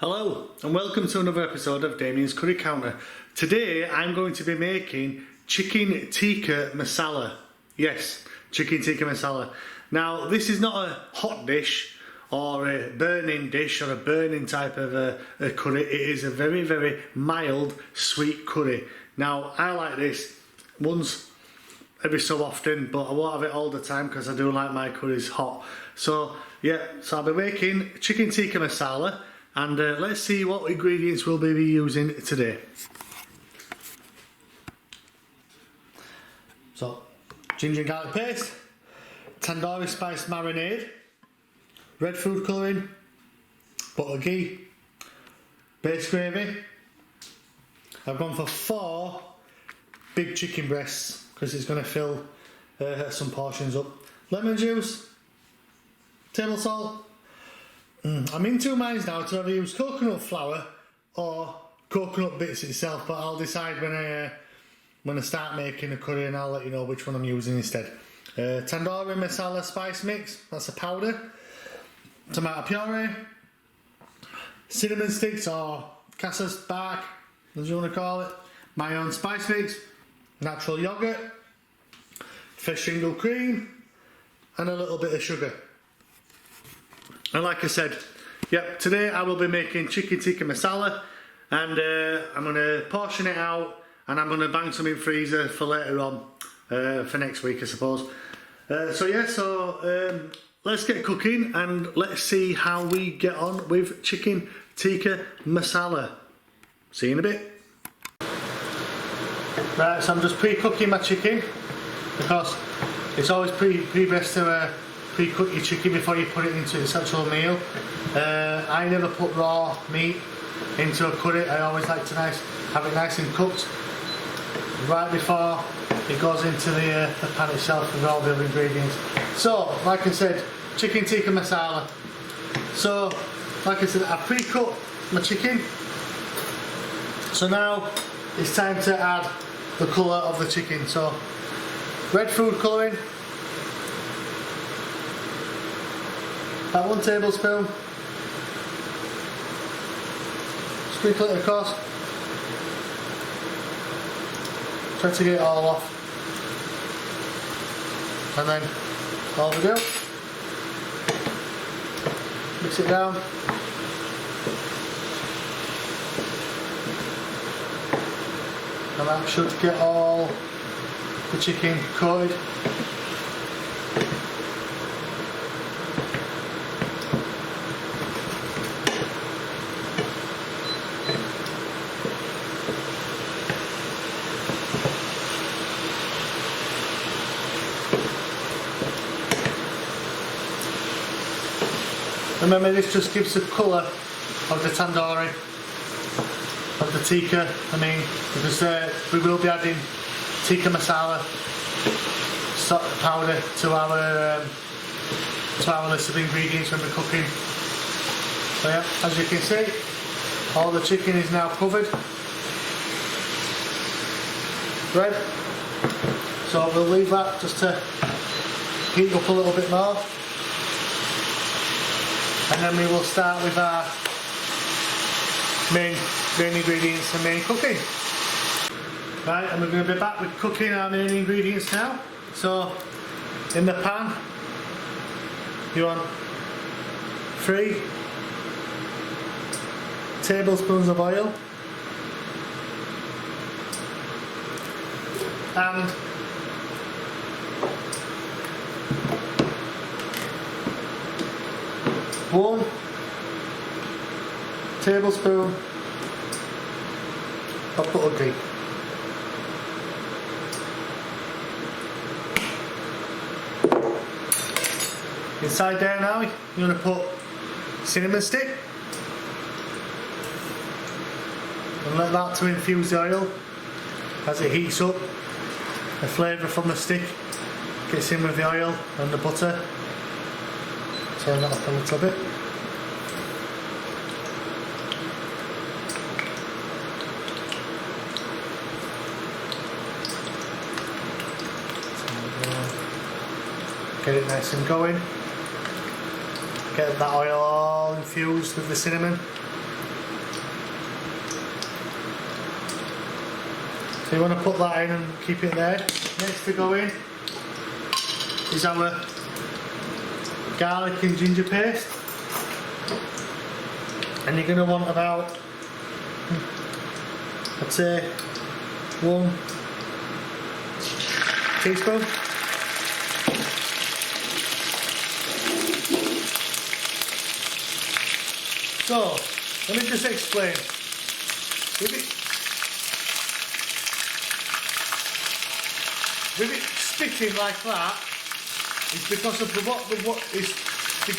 Hello and welcome to another episode of Damien's Curry Counter. Today I'm going to be making chicken tikka masala. Yes, chicken tikka masala. Now this is not a hot dish or a burning dish or a burning type of a curry. It is a very mild sweet curry. Now I like this once every so often, but I won't have it all the time because I do like my curries hot. So yeah, so I'll be making chicken tikka masala. And let's see what ingredients we'll be using today. So, ginger and garlic paste, tandoori spice marinade, red food colouring, butter ghee, base gravy. I've gone for 4 big chicken breasts because it's going to fill some portions up. Lemon juice, table salt. I'm in two minds now to either use coconut flour or coconut bits itself, but I'll decide when I start making the curry, and I'll let you know which one I'm using instead. Tandoori masala spice mix, that's a powder. Tomato puree, cinnamon sticks or cassis bark, as you want to call it. My own spice mix, natural yogurt, fresh shingle cream, and a little bit of sugar. And like I said, yep, today I will be making chicken tikka masala, and I'm going to portion it out, and I'm going to bang some in freezer for later on, for next week I suppose. So let's get cooking and let's see how we get on with chicken tikka masala. See you in a bit. Right, so I'm just pre-cooking my chicken because it's always best to pre-cook your chicken before you put it into its actual meal. I never put raw meat into a curry. I always like to have it nice and cooked right before it goes into the pan itself with all the other ingredients. So, like I said, chicken tikka masala. So, like I said, I pre-cooked my chicken. So now it's time to add the colour of the chicken. So, red food colouring. About 1 tablespoon. Sprinkle it across. Try to get it all off. And then all we do, mix it down. And that should get all the chicken coated. Remember, this just gives the colour of the tandoori, of the tikka, because we will be adding tikka masala powder to our list of ingredients when we're cooking. So yeah, as you can see, all the chicken is now covered. Right, so we'll leave that just to heat up a little bit more. And then we will start with our main ingredients and main cooking. Right, and we're going to be back with cooking our main ingredients now. So, in the pan, you want 3 tablespoons of oil and 1 tablespoon of butter ghee. Inside there now, you're going to put cinnamon stick and let that to infuse the oil. As it heats up, the flavour from the stick gets in with the oil and the butter. Turn that up a little bit. Get it nice and going. Get that oil all infused with the cinnamon. So you want to put that in and keep it there. Next to go in is our garlic and ginger paste. And you're going to want about, I'd say, 1 teaspoon. So, let me just explain. With it spitting like that, it's because of the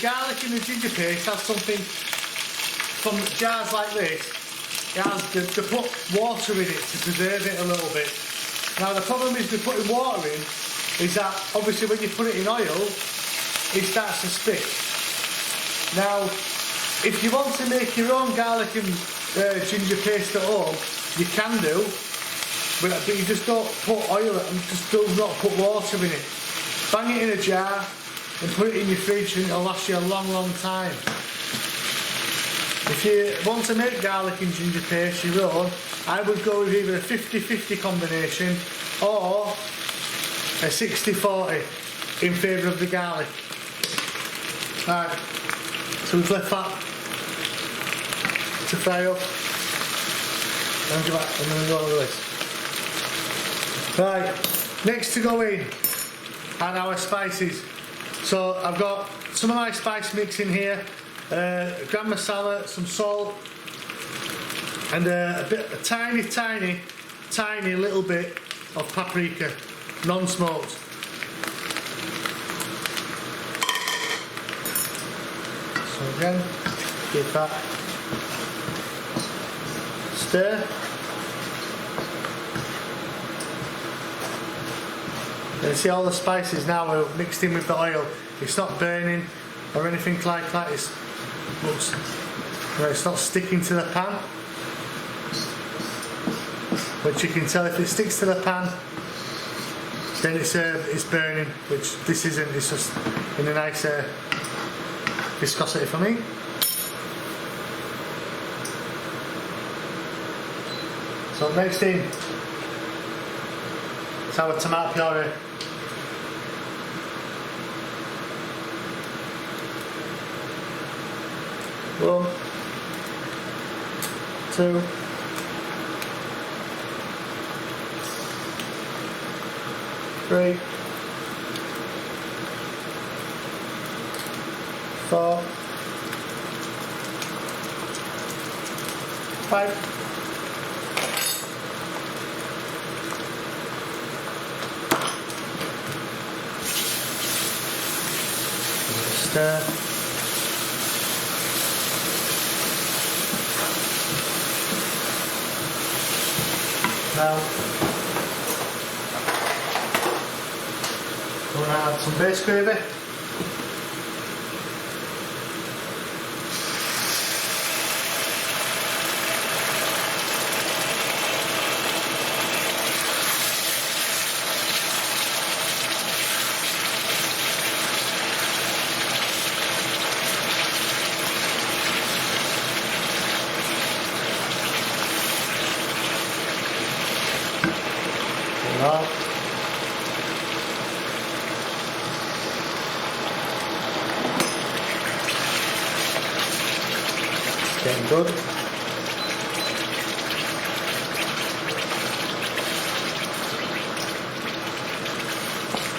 garlic and the ginger paste has something from jars like this. They put water in it to preserve it a little bit. Now the problem is with putting water in is that obviously when you put it in oil, it starts to spit. Now, if you want to make your own garlic and ginger paste at home, you can do. But you just don't put oil and just do not put water in it. Bang it in a jar and put it in your fridge and it'll last you a long, long time. If you want to make garlic and ginger paste your own, I would go with either a 50-50 combination or a 60-40 in favour of the garlic. Right, so we've left that to fry up. And then go over this. Right, next to go in are our spices. So I've got some of my spice mix in here, garam masala, some salt, and a tiny little bit of paprika, non-smoked. So again, give that stir. You see all the spices now are mixed in with the oil. It's not burning or anything like that. It's not sticking to the pan. Which you can tell if it sticks to the pan, then it's burning. Which this isn't. It's just in a nice viscosity for me. So next in is our tomato puree. 1, 2, 3, 4, 5. Stir. Now, we're going to add some base gravy. Getting good.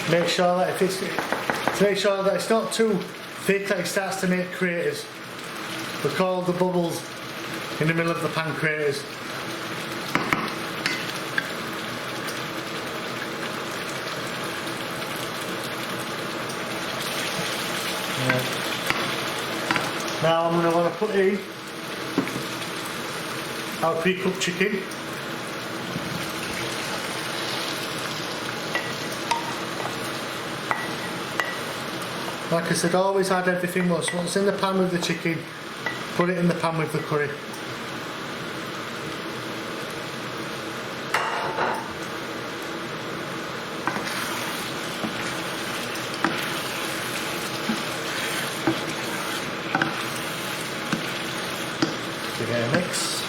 Make sure that it's not too thick that it starts to make craters. We call the bubbles in the middle of the pan craters. Now I'm going to want to put in our pre-cooked chicken. Like I said, always add everything once. Once in the pan with the chicken, put it in the pan with the curry. Give it a mix.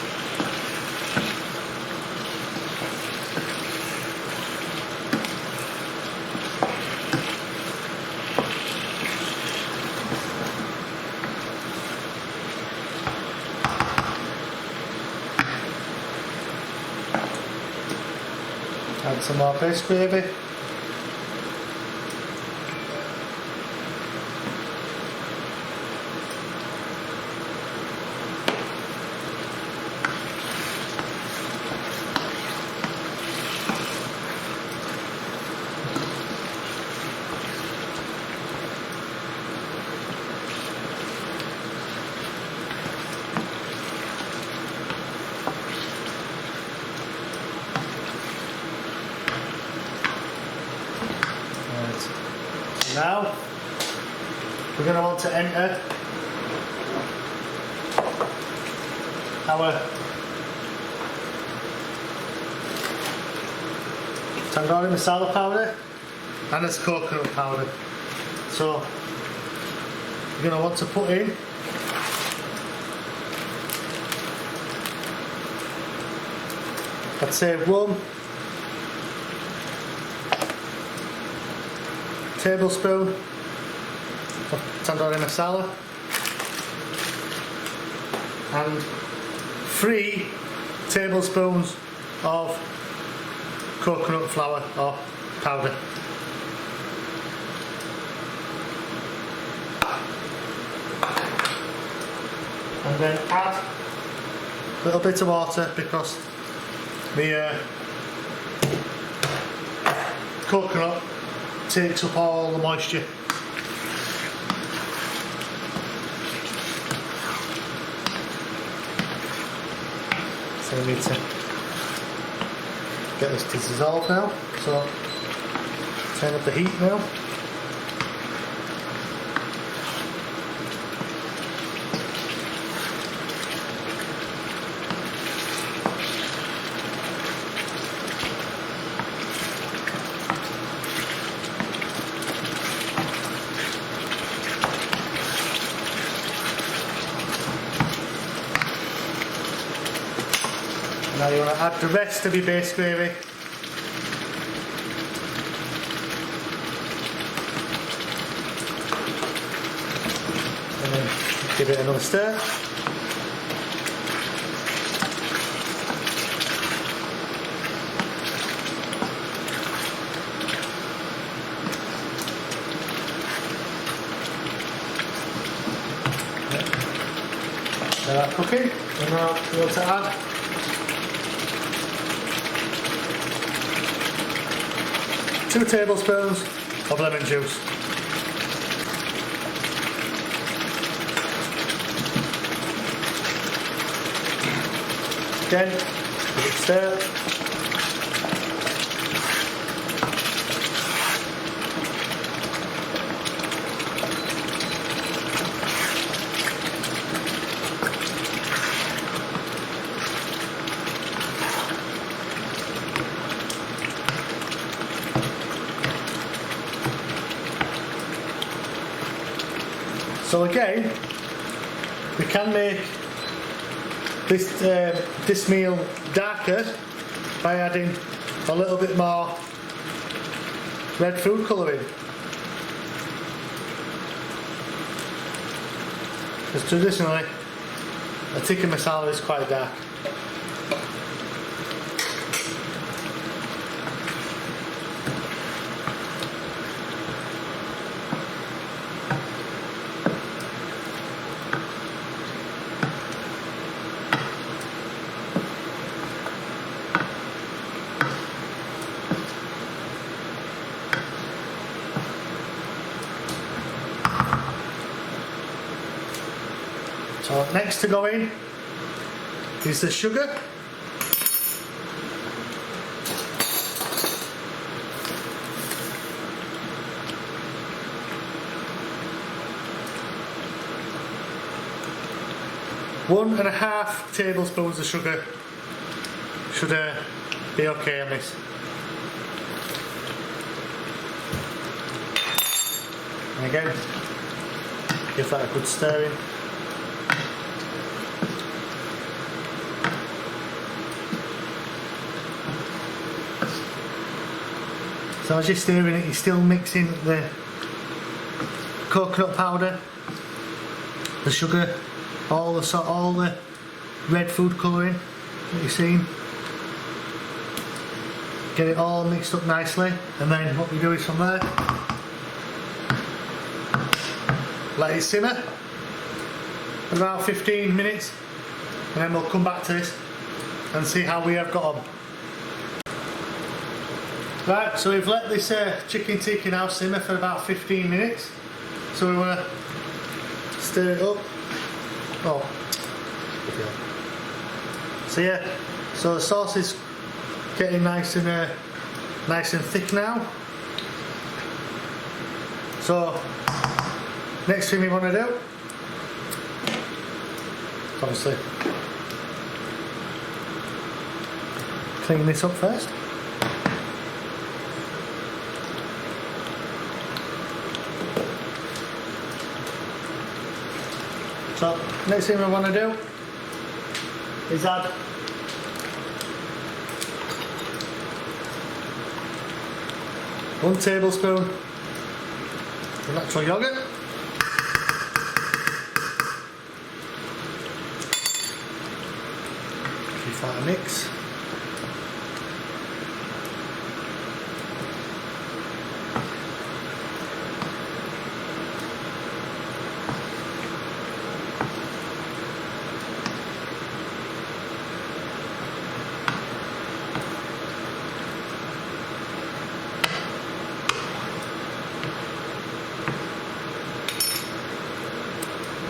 Add some more base gravy. Now we're going to want to enter our tandoori masala powder and this coconut powder. So you're going to want to put in I'd say 1 tablespoon of tandoori masala and 3 tablespoons of coconut flour or powder. And then add a little bit of water because the coconut takes up all the moisture. So we need to get this to dissolve now. So turn up the heat now. Now you want to add the rest of your base gravy. And then give it another stir. Let that cooking, and now we want to add 2 tablespoons of lemon juice. Again, give it a stir. So again, we can make this meal darker by adding a little bit more red food colouring. Because traditionally, a tikka masala is quite dark. So next to go in is the sugar. One and a half tablespoons of sugar should be okay on this. And again, give that a good stirring. So as you're stirring it, you're still mixing the coconut powder, the sugar, all the red food colouring that you're seeing. get it all mixed up nicely, and then what we do is from there, let it simmer for about 15 minutes, and then we'll come back to this and see how we have got on. Right, so we've let this chicken tikka now simmer for about 15 minutes, so we want to stir it up. Oh, so yeah, so the sauce is getting nice and thick now. So next thing we want to do, obviously, clean this up first. So next thing we want to do is add one tablespoon of natural yogurt, keep that a mix.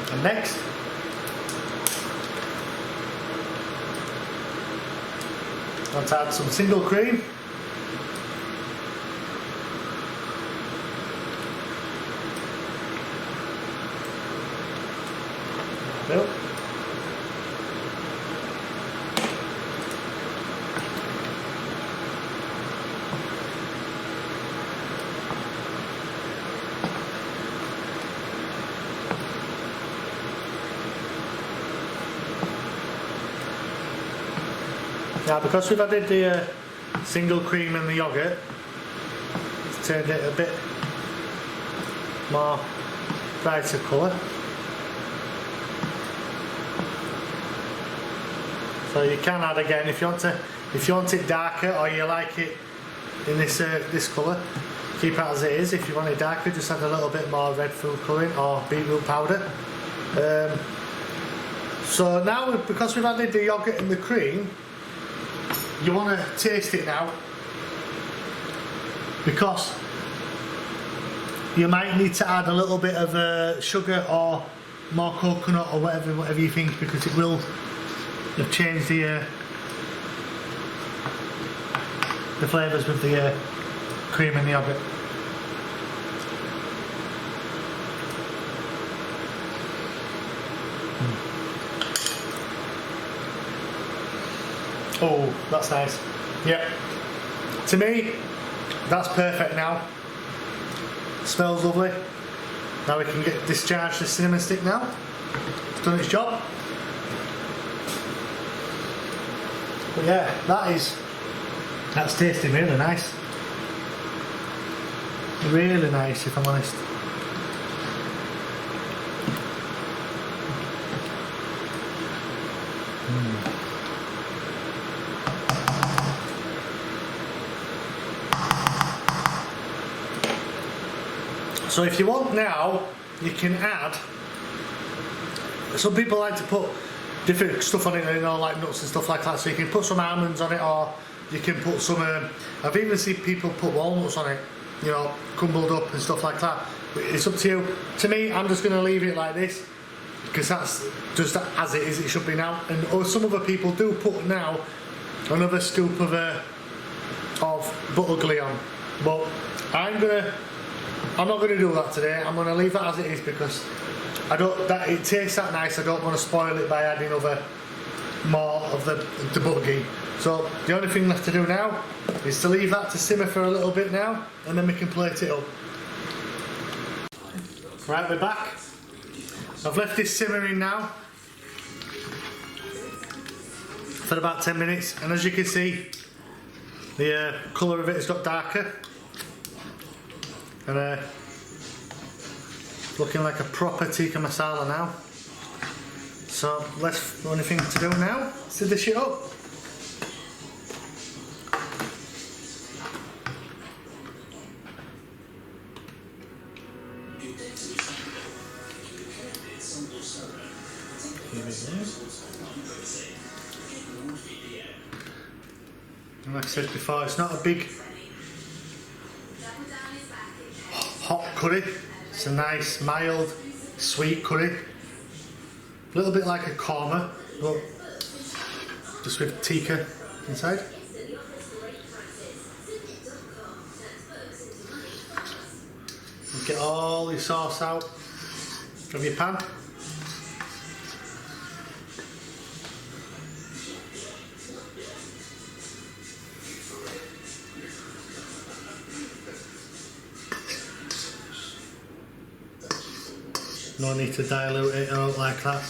And next, I want to add some single cream. Nope. Now, because we've added the single cream and the yogurt, it's turned it a bit more brighter colour. So you can add again if you want it darker, or you like it in this colour, keep it as it is. If you want it darker, just add a little bit more red food colouring or beetroot powder. So now, because we've added the yogurt and the cream, you want to taste it now, because you might need to add a little bit of sugar or more coconut or whatever you think, because it will have changed the flavours with the cream and the yogurt. Oh, that's nice. Yep. To me, that's perfect now. Smells lovely. Now we can discharge the cinnamon stick now. It's done its job. But yeah, that's tasting really nice. Really nice, if I'm honest. So if you want now, you can add, some people like to put different stuff on it, you know, like nuts and stuff like that, so you can put some almonds on it, or you can put some, I've even seen people put walnuts on it, you know, crumbled up and stuff like that. It's up to you. To me, I'm just going to leave it like this, because that's just as it is, it should be now. And some other people do put now another scoop of butterglue on, but I'm not going to do that today. I'm going to leave that as it is, because it tastes that nice. I don't want to spoil it by adding more of the butterglue. So the only thing left to do now is to leave that to simmer for a little bit now, and then we can plate it up. Right, we're back. I've left this simmering now for about 10 minutes, and as you can see, the colour of it has got darker, and looking like a proper tikka masala now. So the only thing to do now is to dish it up. And like I said before, it's not a big hot curry. It's a nice, mild, sweet curry. A little bit like a korma, but just with tikka inside. And get all your sauce out of your pan. No need to dilute it out like that.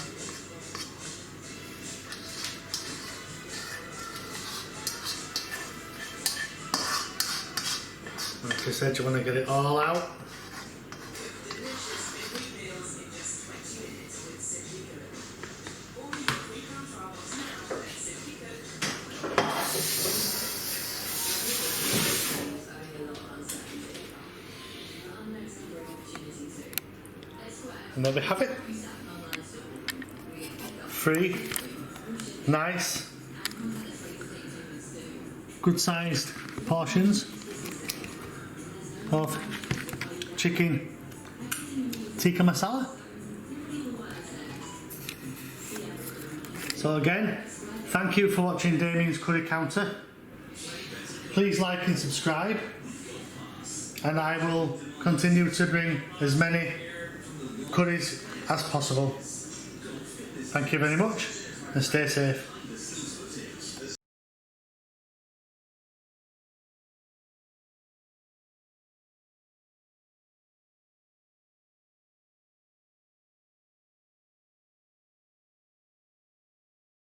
Like I said, you want to get it all out. And there we have it. 3 nice, good sized portions of chicken tikka masala. So again, thank you for watching Damien's Curry Counter. Please like and subscribe, and I will continue to bring as many curries as possible. Thank you very much, and stay safe.